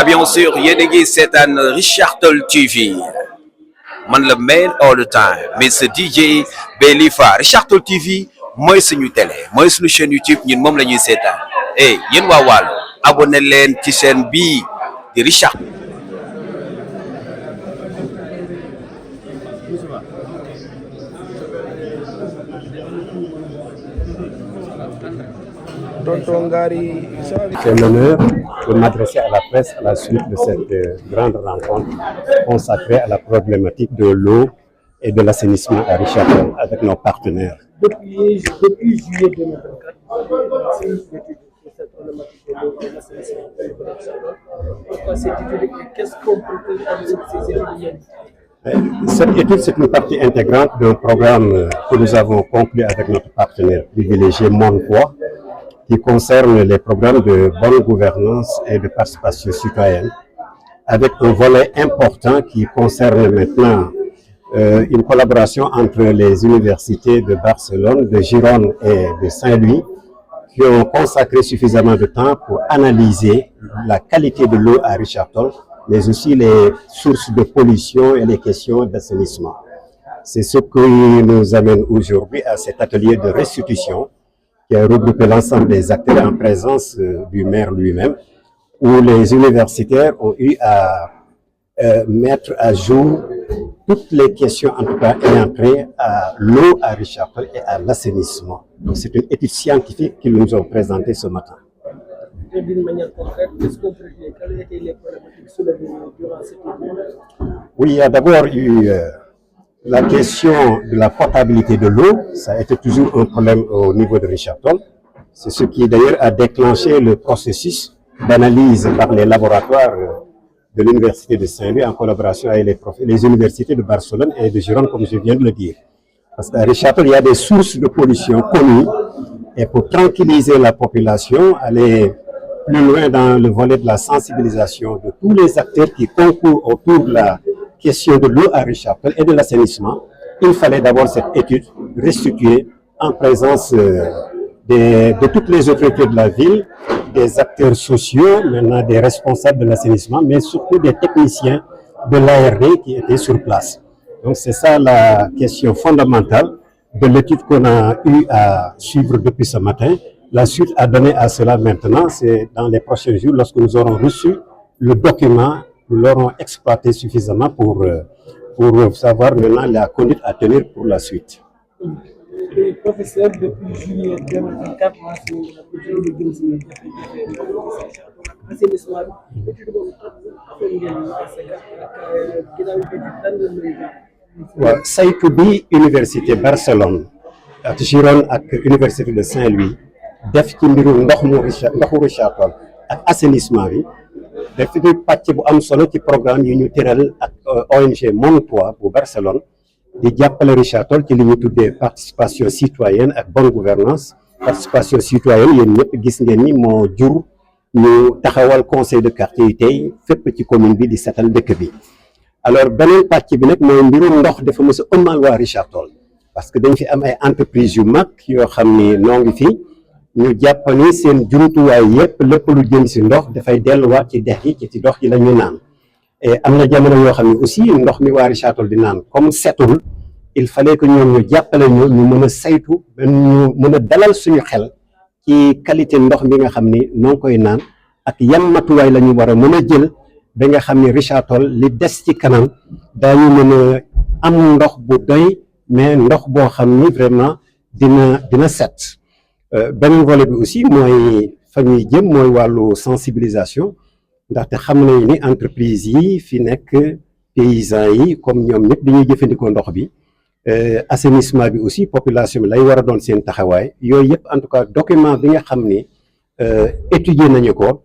bien sûr yéen a ngi seetaan Richard Toll TV man la man all the time Mr DJ Belifa Richard Toll TV mooy suñu télé mooy suñu chaîne YouTube ñun moom la ñuy seetaan yéen waa Waalo abonné leen ci chaîne bii di Richard. C'est l'honneur de m'adresser à la presse à la suite de cette grande rencontre consacrée à la problématique de l'eau et de l'assainissement à Richard Toll avec nos partenaires. Depuis juillet 2024, c'est une étude sur cette problématique de l'eau et de l'assainissement à Richard Toll. Pourquoi cette étude et qu'est-ce qu'on peut faire avec ces études? Cette étude, c'est une partie intégrante d'un programme que nous avons conclu avec notre partenaire privilégié Monpoix, qui concerne les programmes de bonne gouvernance et de participation citoyenne, avec un volet important qui concerne maintenant une collaboration entre les universités de Barcelone, de Gironde et de Saint-Louis, qui ont consacré suffisamment de temps pour analyser la qualité de l'eau à Richard Toll, mais aussi les sources de pollution et les questions d'assainissement. C'est ce qui nous amène aujourd'hui à cet atelier de restitution qui a regroupé l'ensemble des acteurs en présence du maire lui-même, où les universitaires ont eu à mettre à jour toutes les questions, en tout cas ayant trait à l'eau à Richard Toll et à l'assainissement. Donc c'est une étude scientifique qu'ils nous ont présentée ce matin. Et d'une manière concrète, qu'est-ce qu'on peut dire? Quelles étaient les problématiques soulevées durant cette étude? Oui, il y a d'abord eu la question de la potabilité de l'eau. Ça a été toujours un problème au niveau de Richard Toll. C'est ce qui d'ailleurs a déclenché le processus d'analyse par les laboratoires de l'Université de Saint-Louis en collaboration avec les universités de Barcelone et de Gironde, comme je viens de le dire. Parce qu'à Richard Toll, il y a des sources de pollution connues et pour tranquilliser la population, aller plus loin dans le volet de la sensibilisation de tous les acteurs qui concourent autour de la question de l'eau à Richard Toll et de l'assainissement, il fallait d'abord cette étude restituée en présence de toutes les autorités de la ville, des acteurs sociaux, maintenant des responsables de l'assainissement, mais surtout des techniciens de l'ARD qui étaient sur place. Donc c'est ça la question fondamentale de l'étude qu'on a eu à suivre depuis ce matin. La suite à donner à cela maintenant, c'est dans les prochains jours, lorsque nous aurons reçu le document, nous l'aurons exploité suffisamment pour savoir maintenant la conduite à tenir pour la suite. Et professeur, depuis juillet 2024, saytu bi université Barcelone ak Gironde ak université de Saint-Louis def ci mbiru ndoxu Richard Toll ak assainissement bi def ci pàcc bu am solo ci programme yi ñu tëral ak ONG Monpoix bu Barcelone di jàppale Richard Toll ci li ñu tuddee participation citoyenne ak bonne gouvernance. Participation citoyenne yéen ñëpp gis ngeen ni moo jur ñu taxawal conseil de quartier yi tey fépp ci commune bi di setal dëkk bi. Alors beneen pàcc bi nag mooy mbirum ndox dafa mos a ëmmal waa Richard Toll parce que dañ fi am ay entreprises yu mag yoo xam ni noo ngi fi ñu jàpp ni seen jumtuwaay yëpp lépp lu jëm si ndox dafay delluwaat ci dex yi ci ndox yi la ñu naan. Et am na jamono yoo xam ne aussi ndox mi waa Richard Toll di naan comme setul il fallait que ñoom ñu jàppale ñu mën a saytu ba ñu mën a dalal suñu xel ci qualité ndox mi nga xam ni noo koy naan ak yan matuwaay la ñu war a mën a jël ba nga xam ni Richard Toll li des ci kanam daañu mën a am ndox bu doy mais ndox boo xam ni vraiment dina set. Beneen volet bi aussi mooy fa ñuy jëm mooy wàllu sensibilisation ndaxte xam nañu ni entreprise yi fi nekk paysans yi comme ñoom ñëpp dañuy jëfandikoo ndox bi assainissement bi aussi population bi lay war a doon seen taxawaay yooyu yëpp en tout cas document bi nga xam ni étudier nañu ko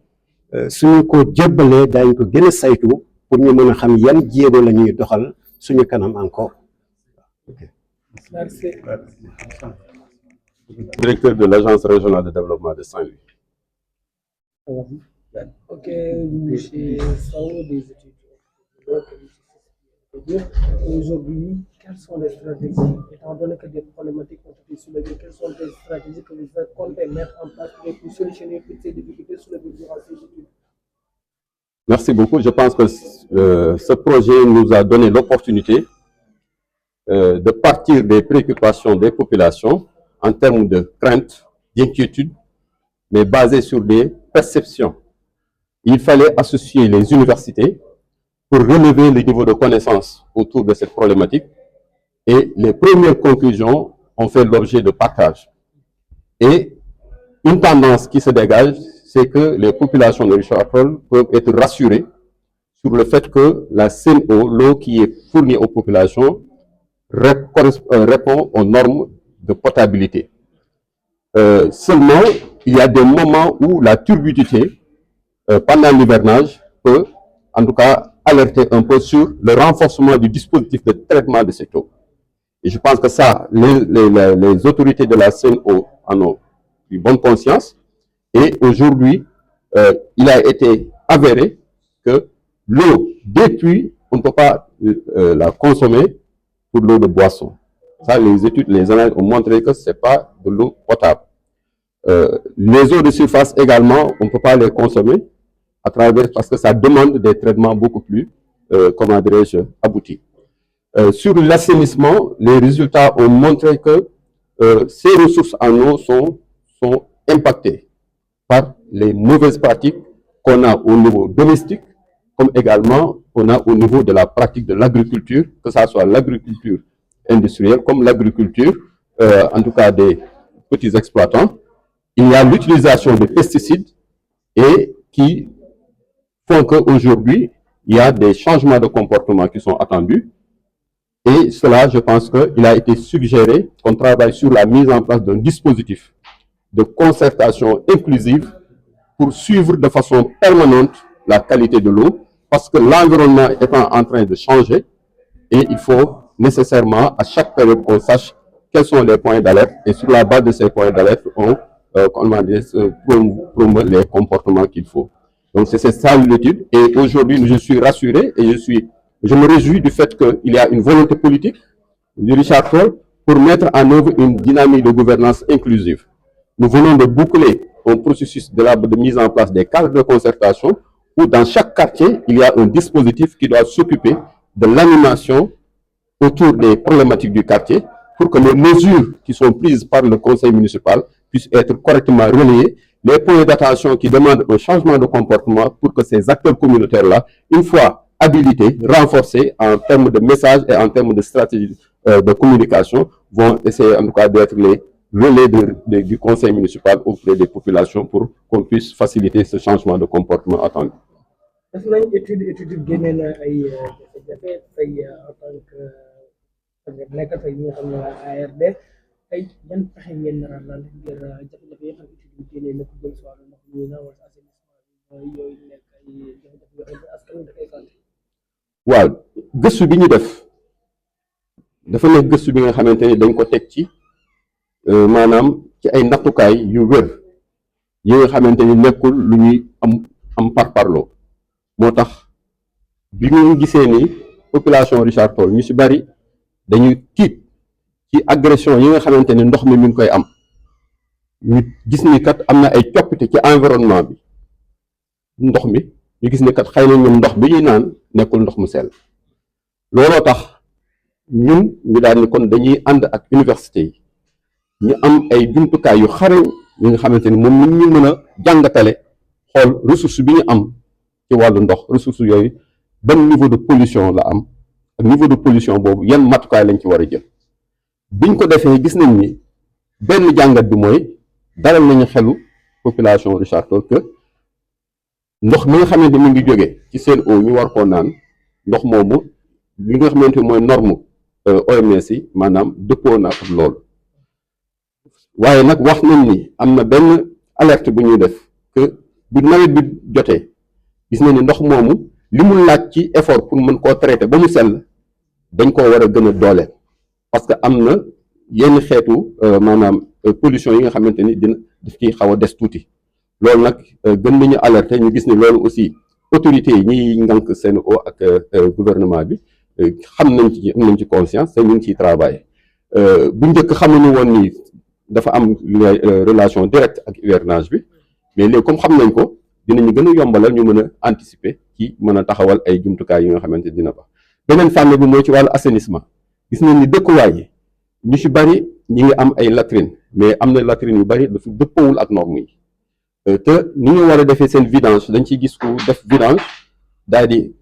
suñu ko jébbalee daañu ko gën a saytu pour ñu mën a xam yan jéego la ñuy doxal suñu kanam encore. Merci. Directeur de l'Agence régionale de développement de Saint-Louis. Ok, monsieur Sao des études. Aujourd'hui, quelles sont les stratégies, étant donné que des problématiques ont été soulevées, quelles sont les stratégies que vous comptez mettre en place pour solutionner toutes ces difficultés soulevées durant ces études? Merci beaucoup. Je pense que ce projet nous a donné l'opportunité de partir des préoccupations des populations en termes de crainte, d'inquiétude, mais basées sur des perceptions. Il fallait associer les universités pour relever le niveau de connaissance autour de cette problématique et les premières conclusions ont fait l'objet de partage. Et une tendance qui se dégage, c'est que les populations de Richard-Toll peuvent être rassurées sur le fait que la CNO, l'eau qui est fournie aux populations, répond aux normes de potabilité. Seulement, il y a des moments où la turbidité pendant l'hivernage peut, en tout cas, alerter un peu sur le renforcement du dispositif de traitement de cette eau. Et je pense que ça, les autorités de la CNO en ont eu bonne conscience. Et aujourd'hui, il a été avéré que l'eau des puits, on ne peut pas la consommer pour l'eau de boisson. Ça, les études, les analyses ont montré que ce n'est pas de l'eau potable. Les eaux de surface également, on ne peut pas les consommer à travers, parce que ça demande des traitements beaucoup plus, comment dirais-je, aboutis. Sur l'assainissement, les résultats ont montré que ces ressources en eau sont impactées par les mauvaises pratiques qu'on a au niveau domestique, comme également on a au niveau de la pratique de l'agriculture, que ce soit l'agriculture industrielle comme l'agriculture, en tout cas des petits exploitants. Il y a l'utilisation de pesticides et qui font qu'aujourd'hui, il y a des changements de comportement qui sont attendus. Et cela, je pense qu'il a été suggéré qu'on travaille sur la mise en place d'un dispositif de concertation inclusive pour suivre de façon permanente la qualité de l'eau, parce que l'environnement étant en train de changer, et il faut nécessairement à chaque période qu'on sache quels sont les points d'alerte, et sur la base de ces points d'alerte, on promeut les comportements qu'il faut. Donc c'est ça l'étude, et aujourd'hui je suis rassuré et je me réjouis du fait qu'il y a une volonté politique de Richard-Toll pour mettre en œuvre une dynamique de gouvernance inclusive. Nous venons de boucler un processus de mise en place des cadres de concertation où dans chaque quartier, il y a un dispositif qui doit s'occuper de l'animation autour des problématiques du quartier pour que les mesures qui sont prises par le conseil municipal puissent être correctement relayées, les points d'attention qui demandent un changement de comportement pour que ces acteurs communautaires-là, une fois habilités, renforcés en termes de messages et en termes de stratégie de communication, vont essayer en tout cas d'être les relais du conseil municipal auprès des populations pour qu'on puisse faciliter ce changement de comportement attendu. def nañ étude génne na ay jafe-jafe tey en tant que nekk tey ñi nga xam ne waa ARD tey yan pexe ngeen nar a naan ngir jafe-jafe yi xam étude bi génne na ko jëm si wàllu ndox mi na wala assainissement bi yooyu nekk ay jafe-jafe yoo xam ne askan wi dafay sant. waaw gëstu bi ñu def dafa nekk gëstu bi nga xamante ni dañ ko teg ci maanaam ci ay nattukaay yu wér yi nga xamante ni nekkul lu ñuy am parparloo moo tax bi ñu gisee ni population Richard-Toll ñu ci bari dañuy tiit ci agression yi nga xamante ni ndox mi ngi koy am ñu gis ni kat am na ay coppite ci environnement bi ndox mi ñu gis ni kat xëy na ñun ndox bi ñuy naan nekkul ndox mu sell looloo tax ñun ñu daal ni kon dañuy ànd ak université yi ñu am ay jumtukaay yu xarañ yi nga xamante ni moom ñu mën a jàngatale xool ressource bi ñu am ci wàllu ndox ressource yooyu ban niveau de pollution la am ak niveau de pollution boobu yan matukaay lañ ci war a jël biñ ko defee gis nañ ni benn jàngat bi mooy dalal nañu xelu population Richard-Toll que ndox mi nga xamante mu ngi jóge ci seen eau ñu war koo naan ndox moomu li nga xamante mooy norme OMS yi maanaam dëppoo na ak loolu waaye nag wax nañ ni am na benn alerte bu ñuy def que bu nawet bi jotee gis nañ ni ndox moomu li mu laaj ci effort pour mën koo traiter ba mu sell dañ koo war a gën a dooleel parce que am na yenn xeetu maanaam pollution yi nga xamante ni daf ciy xaw a des tuuti loolu nag gën nañu alerter ñu gis ni loolu aussi autorités yi ñiy ngànk Sen'Eau ak gouvernement bi xam nañ ci am nañ ci conscience te ñu ngi ciy travailler bu njëkk xamuñu woon ni dafa am relation directe ak hivernage bi mais léegi comme xam nañ ko dinañu gën a yombalal ñu mën a anticiper ci mën a taxawal ay jumtukaay yi nga xamante dina baax. beneen fànn bi mooy ci wàllu assainissement gis nañ ni dëkkuwaay yi ñu ci bari ñi ngi am ay latrines mais am na latrines yu bari dafa dëppawul ak normes yi te ni ñu war a defee seen vidange dañ ciy gis ku def vidange daal di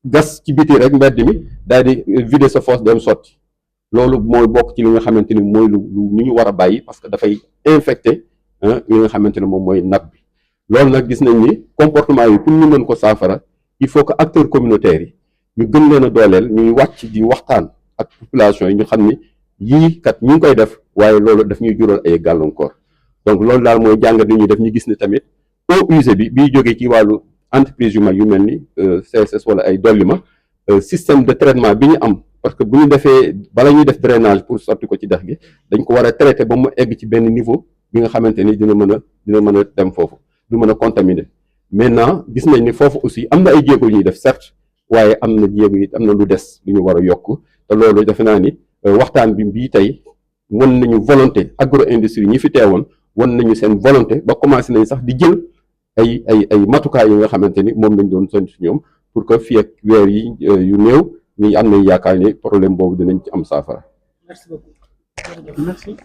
gas ci biti rek mbedd mi daal di vider sa fosse dem sotti loolu mooy bokk ci li nga xamante ni mooy lu ñu war a bàyyi parce que dafay infecté li nga xamante ne moom mooy nappe bi. loolu nag gis nañ ni comportement yi pour ñu mën ko saafara il faut que acteurs communautaires yi ñu gën leen a dooleel ñuy wàcc di waxtaan ak population yi ñu xam ni yii kat ñu ngi koy def waaye loolu daf ñuy jural ay gàllankoor donc loolu daal mooy jàngat bi ñuy def ñu gis ni tamit eau usée bi biy jógee ci wàllu entreprise yu mag yu mel ni CSS wala ay Dolima système de traitement bi ñu am parce que bu ñu defee bala ñuy def drainage pour sotti ko ci dex gi dañ ko war a traité ba mu egg ci benn niveau bi nga xamante ni dina mën a dem foofu du mën a contaminer. maintenant gis nañ ni foofu aussi am na ay jéego yu ñuy def certes waaye am na jéego yi am na lu des lu ñu war a yokk te loolu defe naa ni waxtaan bi bii tey wan nañu volonté agro industrie ñi fi teewoon wan nañu seen volonté ba commencé nañ sax di jël ay matukaay yi nga xamante ni moom lañ doon sant ñoom pour que fii ak weer yi yu néew ñu am nañ yaakaar ni problème boobu dinañ ci am saafara. Merci beaucoup. Merci.